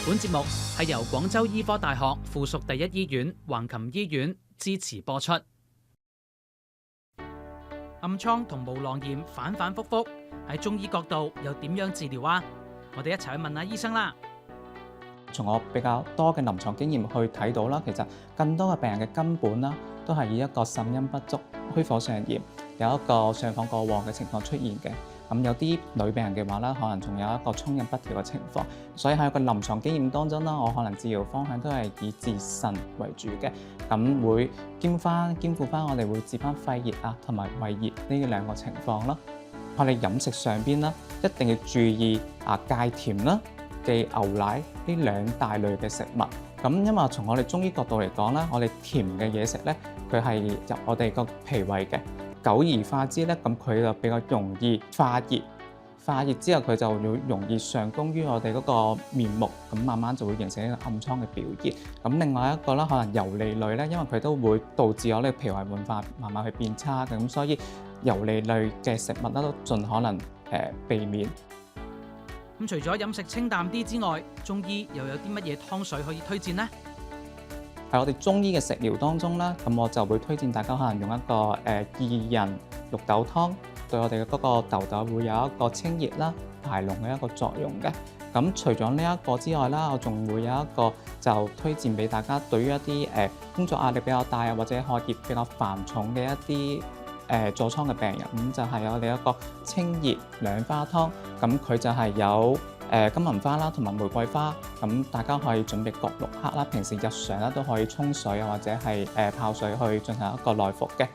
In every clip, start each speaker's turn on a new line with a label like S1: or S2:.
S1: 本節目係由廣州醫科大學附屬第一醫院橫琴醫院支持播出。暗瘡同毛囊炎反反复复，喺中醫角度又點樣治療啊？我哋一齊去問下醫生啦。
S2: 從我比較多嘅臨床經驗去睇到啦，其實更多嘅病人嘅根本啦，都係以一個腎陰不足、虛火上炎，有一個上火過旺嘅情況出現嘅。咁有啲女病人嘅話咧，可能仲有一個沖任不調嘅情況。所以喺個臨床經驗當中啦，我可能治療方向都係以治腎為主嘅。咁會兼顧翻我哋會治翻肺熱啊同埋胃熱呢兩個情況啦。我哋飲食上邊啦，一定要注意戒甜啦、忌牛奶呢兩大類嘅食物。咁因為從我哋中醫角度嚟講咧，我哋甜嘅嘢食咧，佢係入我哋個脾胃嘅。久而化之咧，咁佢就比較容易化熱，化熱之後佢就會容易上攻於我哋嗰個面目，咁慢慢就會形成一個暗瘡嘅表現。咁另外一個啦，可能油膩類咧，因為佢都會導致我哋脾胃運化慢慢去變差嘅，咁所以油膩類嘅食物咧都盡可能避免。
S1: 咁除咗飲食清淡啲之外，中醫又有啲乜嘢湯水可以推薦呢？
S2: 喺我哋中醫嘅食療當中啦，咁我就會推薦大家可能用一個薏仁綠豆湯，對我哋嘅嗰個痘痘會有一個清熱啦、排膿嘅一個作用嘅。咁除咗呢一個之外啦，我仲會有一個就推薦俾大家，對於一啲工作壓力比較大啊，或者學業比較繁重嘅一啲痤瘡嘅病人，咁就係我哋一個清熱兩花湯。咁佢就係有金銀花啦，同埋玫瑰花，咁大家可以準備各6克啦。平時日常咧都可以沖水啊，或者係泡水去進行一個內服嘅。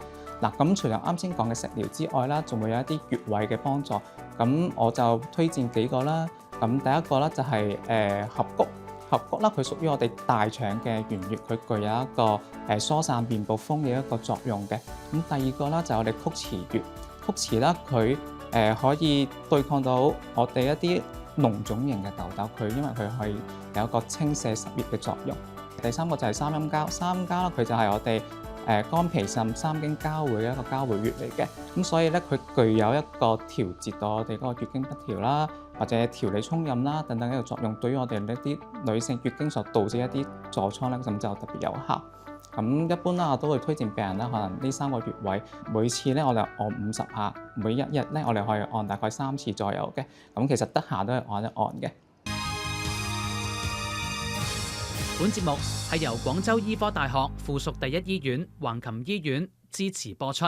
S2: 嗱，咁除咗啱先講嘅食療之外啦，仲會有一啲穴位嘅幫助。咁我就推薦幾個啦。咁第一個咧就係合谷。合谷啦，佢屬於我哋大腸嘅原穴，佢具有一個疏散便部風嘅一個作用嘅。咁第二個啦就係我哋曲池穴。曲池啦，佢可以對抗到我哋一啲膿腫型嘅痘痘，佢因為佢可以有一個清瀉濕熱嘅作用。第三個就係三陰交，三陰交啦，佢就係我哋肝脾腎三經交匯嘅一個交匯穴嚟嘅。咁所以咧，佢具有一個調節到我哋嗰個月經不調啦，或者調理沖任啦等等一個作用，對於我哋呢啲女性月經所導致一啲痤瘡咧，咁就特別有效。咁一般啦，我都會推薦病人啦，可能呢3個穴位，每次咧我哋按50下，每一日咧我哋可以按大概3次左右嘅。咁其實得閒都係按一按嘅。
S1: 本節目係由廣州醫科大學附屬第一醫院橫琴醫院支持播出。